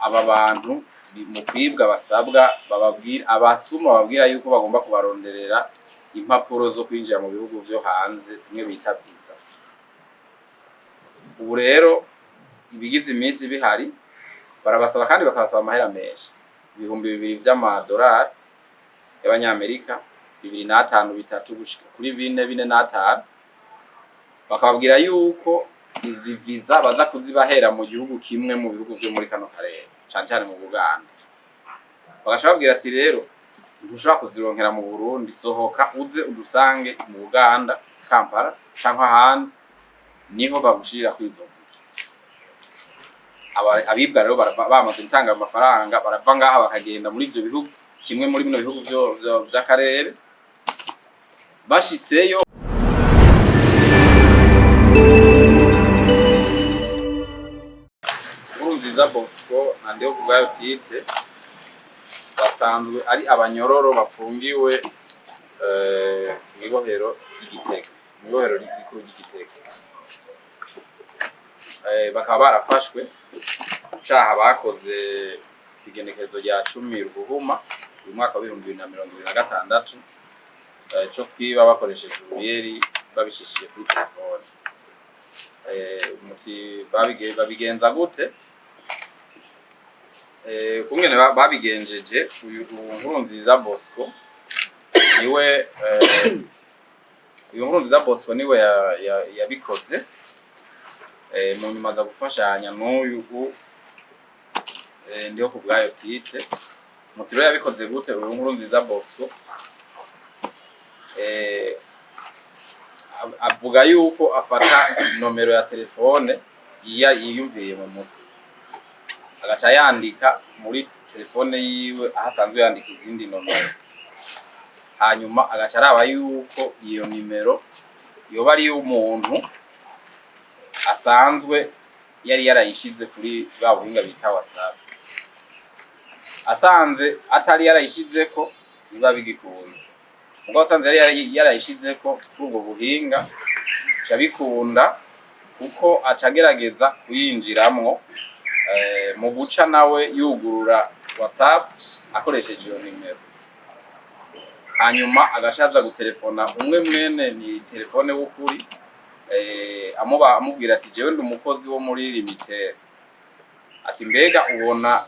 aba bantu mu kwibwa basabwa bababwira abasuma babwira yuko bagomba kubaronderera impapuro zo kwinjira mu bihugu vyo hanze zimwe bita visa. Ubu rero ibigize iminsi bihari barabasaba kandi bakabasaba amahera menshi, 2,000 vy'amadolari y'abanyamerika, 2,500 bitatu gushika kuri 4,500, bakababwira yuko izi visa baza kuzibahera mu gihugu kimwe mu bihugu vyo muri kano karere, cane cane mu Buganda. Bagaca babwira ati rero ntushobora kuzironkera mu Burundi, sohoka uze udusange mu Buganda, Kampala canke ahandi, niho bagushirira kwizo visa. Abibwa rero bamaze gutanga amafaranga barava ngaha bakagenda muri ivyo bihugu kimwe muri bino bihugu vy'akarere, bashitseyo Nkurunziza Bosco na Ndihokubwayo Tite basanzwe ari abanyororo bafungiwe mw'ibohero ry'Igitega, mw'ibohero rikuru ry'Igitega. Bakaba barafashwe icaha bakoze igenekerezo rya 10 Ruhuhuma mu mwaka wa 2026 co kwiba bakoresheje uruyeri babishishije kuri telefone. Umuti babigenza gute? Kungene babigenjeje uyu Nkurunziza Bosco niwe uyu Nkurunziza Bosco niwe yabikoze mu nyuma za gufashanya n'uyu Ndihokubwayo Tite. Mutiro yabikoze gute uyu Nkurunziza Bosco? Avuga yuko afata nomero ya telefone yiyumviriye mu mutwe, agaca yandika muri telefone yiwe ahasanzwe yandika izindi nomero, hanyuma agaca araba yuko iyo nimero yoba ari umuntu asanzwe yari yarayishize kuri bwa buhinga bita WhatsApp. Asanze atari yarayishizeko biba bigikunze, ngo asanze yari yarayishizeko kuri ubwo buhinga ca bikunda kuko acagerageza kuyinjiramwo mu guca nawe yugurura WhatsApp akoresheje iyo nimero, hanyuma agashaza gutelefona umwe mwene ni telefone w'ukuri, amubwira ati jewe ndi umukozi wo muri Limitere, ati mbega ubona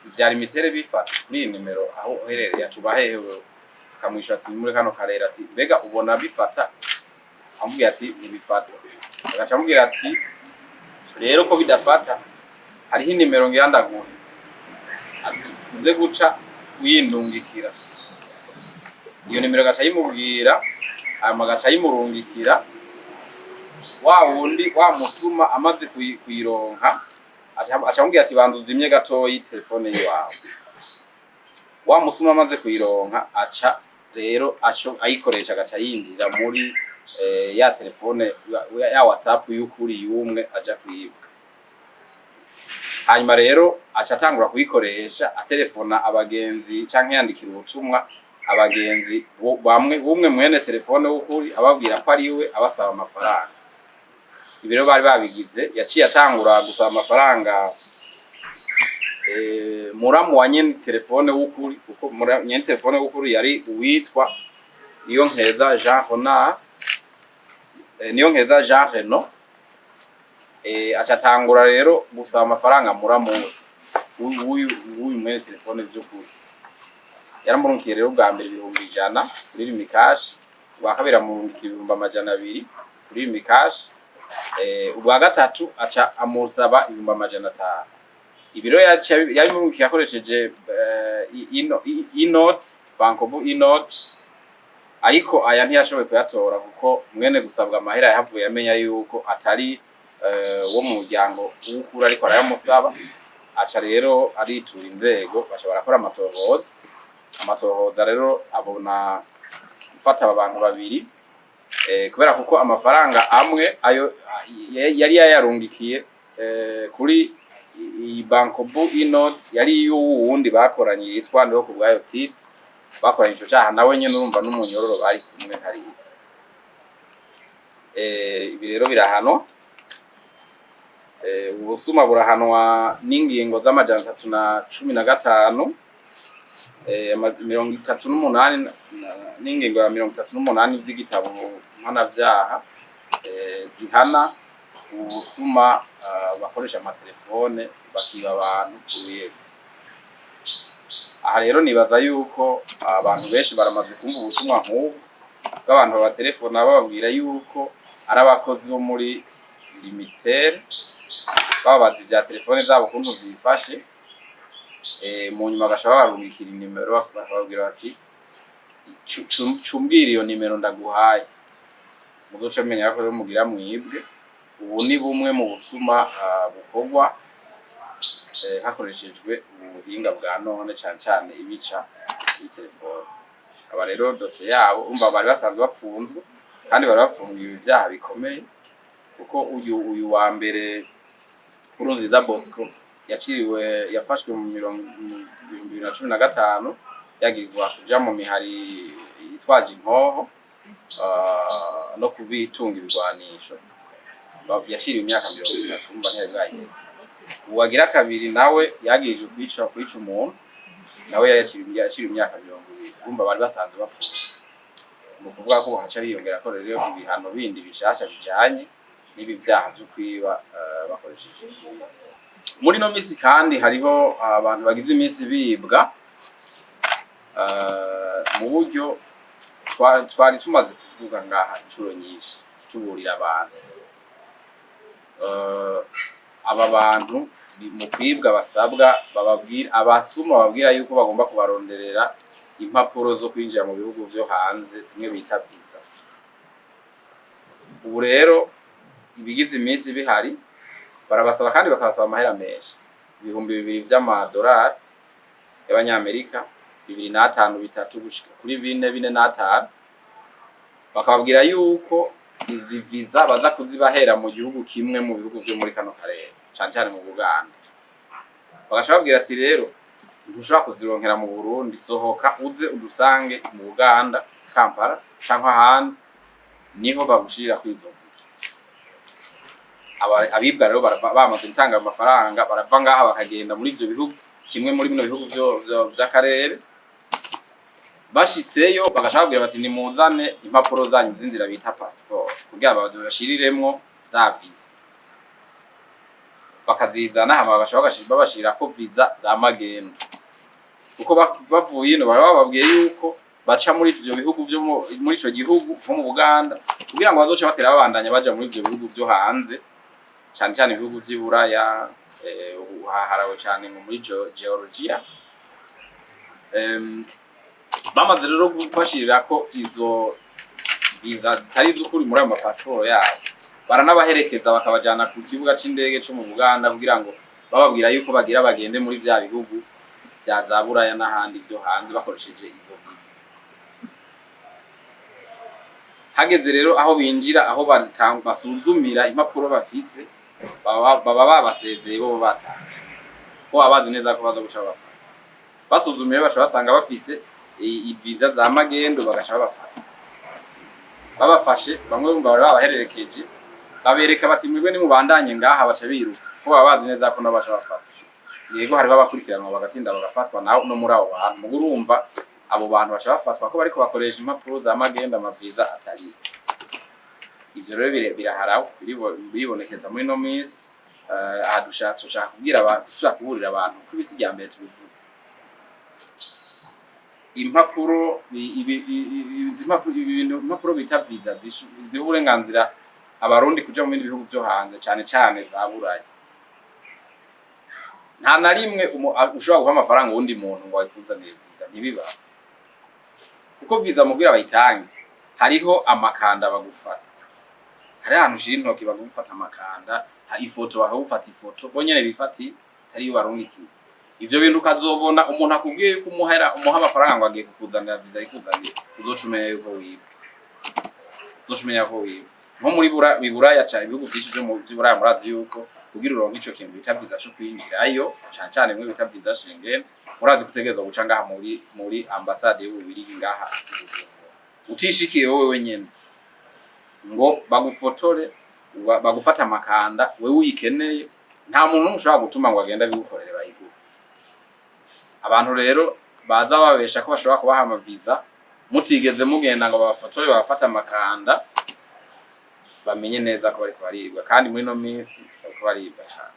vya Limitere bifata kuri iyi nimero aho uherereye, atubahehewe akamwisha ati muri kano karere, ati mbega ubona bifata? Amubwira ati ntibifata. Agaca amubwira ati rero ko bidafata hariho inimero ngirandaguhe, ati uze guca windungikira. Iyo nimero agaca yimubwira, hanyuma agaca yimurungikira. Wa wundi wa musuma amaze kuyironka aca amubwira ati banza uzimye gatoyi telefone yawe. Wa musuma amaze kuyironka aca rero ayikoresha agaca yinjira muri ya telefone ya WhatsApp y'ukuri y'umwe aja kwibwa. Hanyuma rero aca atangura kuyikoresha atelefona abagenzi canke yandikira ubutumwa abagenzi umwe mwene telefone w'ukuri ababwira ko ari we abasaba amafaranga. Ibiro bari babigize yaciye atangura gusaba amafaranga muramu wa nyene telefone w'ukuri, kuko nyene telefone w'ukuri yari uwitwa Niyonkeza Jean Reno. Acatangura rero gusaba amafaranga muramu uyu mwene telefone vy'ukuri. Yaramurunkiye rero bwa mbere 100 kuri Rimikash, ubwa kabiri amurunkiye 200 kuri Rimikash, ubwa gatatu aca amusaba 500. Ibiro yabimurunkiye akoresheje inote bankobu inote, ariko aya ntiyashoboye kuyatora kuko mwene gusabwa amahera yahavuye amenya yuko atari wo mu muryango w'ukuri, ariko arayamusaba. Aca rero aritura inzego baca barakora amatohoza rero abona gufata abantu babiri, kubera kuko amafaranga amwe ayo yari yayarungikiye kuri bankobu inote yari y'uwundi bakoranye yitwa Ndihokubwayo Tite, bakoranye ico caha nawe nyene urumva n'umunyororo bari kumwe hariya. Ibi rero birahano ubusuma burahanwa n'ingingo z'amajana 315 38 n'ingingo ya 38 by'igitabo mpanavyaha zihana ubusuma bakoresha amatelefone bakiba abantu kubiye. Aha rero nibaza yuko abantu benshi baramaze kumva ubutumwa nk'ubu bw'abantu babatelefona bababwira yuko ari abakozi bo muri Limitel babaza ibya telefone zabo kuntu zifashe, mu nyuma bashobora barungikira nimero bakababwira bati cumbwira iyo nimero ndaguhaye muzoce menya ko rero mugira mwibwe. Ubu ni bumwe mu busuma bukorwa hakoreshejwe ubuhinga bwa none cyane cyane ibica kuri telefone. Aba rero dosiye yabo umva bari basanzwe bapfunzwe kandi bari bafungiwe ibyaha bikomeye, kuko uyu wa mbere Nkurunziza Bosco yafashwe mu 2015 yagizwa kuja mu mihari itwaje inkoho no kubitunga ibigwanisho, yashiriwe imyaka 30 umva ntiyari bwaheze. Uwagira kabiri nawe yagirije kwica umuntu nawe yashiriwe imyaka 20 umva bari basanzwe bapfunze. Mu kuvuga ko haca biyongera ko rero ibihano bindi bishasha bijanye n'ibi byaha byo kwiba bakoresheje. Muri no misi kandi hariho abantu bagize imisi bibwa mu buryo twari tumaze kuvuga ngaha inshuro nyinshi tuburira abantu. Aba bantu mu kwibwa basabwa bababwira abasuma babwira yuko bagomba kubaronderera impapuro zo kwinjira mu bihugu byo hanze zimwe bita visa. Ubu rero ibigize imisi bihari barabasaba kandi bakabasaba amahera menshi, 2,000 by'amadolari y'abanyamerika, 2,500 bitatu gushika kuri 4,500. Bakababwira yuko izi visa baza kuzibahera mu gihugu kimwe mu bihugu byo muri kano karere cyane cyane mu Buganda. Bagashababwira ati rero ntushobora kuzironkera mu Burundi, sohoka uze udusange mu Buganda Kampala cyangwa ahandi niho bagushirira kwizo visa. Abibwa rero bamaze gutanga amafaranga barava ngaha bakagenda muri ivyo bihugu kimwe muri bino bihugu by'akarere. Bashitseyo bagashababwira bati nimuzane impapuro zanyu z'inzira bita passport kugira babashiriremwo za visa. Bakazizana hama babashirira ko visa za magendo, kuko bavuye ino bababwiye yuko baca muri ivyo bihugu byo muri ico gihugu nko mu Buganda kugira ngo bazoce batera babandanya baja muri ivyo bihugu byo hanze cyane cyane ibihugu by'Iburaya, harawe cyane muri Georgia. Bamaze rero gufashirira ko izo visa zitari z'ukuri muri ayo passport yabo, baranabaherekeza bakabajana ku kibuga c'indege cyo mu Buganda kugira ngo bababwira yuko bagira bagende muri bya bihugu bya za Buraya n'ahandi byo hanze bakoresheje izo visa. Hageze rero aho binjira, aho basuzumira impapuro bafise, baba babasezeye bo batanje ko abazi neza ko baza guca bafata. Basuzumire baca basanga bafise visa za magendo, bagaca bafata. Babafashe bamwe bumva bari babahererekeje babereka bati mwebwe ni mubandanye ngaha, baca biruka ko babazi neza ko nabaca bafata. Yego hari babakurikiranwa bagatinda bagafatwa naho no muri abo bantu mugurumva abo bantu baca bafatwa ko bariko bakoresha impapuro za magendo amaviza atari. Ivyo rero biraharaho biribonekeza muri no misi. Dushaka kubwira abantu kuburira abantu ko ibisi rya mbere tubivuze. Impapuro impapuro bita visa ziha uburenganzira abarundi kuja mu bindi bihugu byo hanze cyane cyane za Buraya. Nta na rimwe ushobora guha amafaranga wundi muntu ngo ayikuzanire visa, ntibiba. Kuko visa mubwira bayitange hariho amakanda bagufata, hari ahantu ushira intoki bagufata amakanda, ifoto bahufata ifoto bonyene bifati tari yo barungikiye. Ivyo bintu ukazobona umuntu akubwiye yuko umuha amafaranga ngo agiye kukuzanira visa ikuzanire, uzocumenya yuko wibwe. Nko muri Buraya cha ibihugu byinshi byo mu Buraya murazi yuko kugira uronke ico kintu bita visa cyo kwinjirayo cyane cyane mwe bita visa Schengen, murazi kutegeza guca ngaha muri ambassade y'Ububirigi ngaha utishikiye wowe wenyene ngo bagufotore bagufata amakanda wewe uyikeneye nta muntu ushobora gutuma ngo agenda bigukorere bayiguha. Abantu rero baza babesha ko bashobora kubaha amaviza mutigeze mugenda ngo babafotore babafata amakanda, bamenye neza ko bariko baribwa kandi muri no minsi bariko baribwa cyane.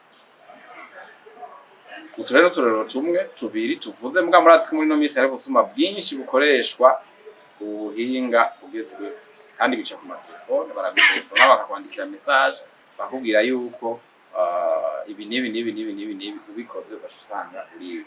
Uturero tumwe tubiri tuvuze muga muratsi ko muri no minsi hari ubusuma bwinshi bukoreshwa ubuhinga bugezweho kandi bica ku matelefone, baragutelefona bakakwandikira message bakubwira yuko ibi nibi ubikoze bashusanga uri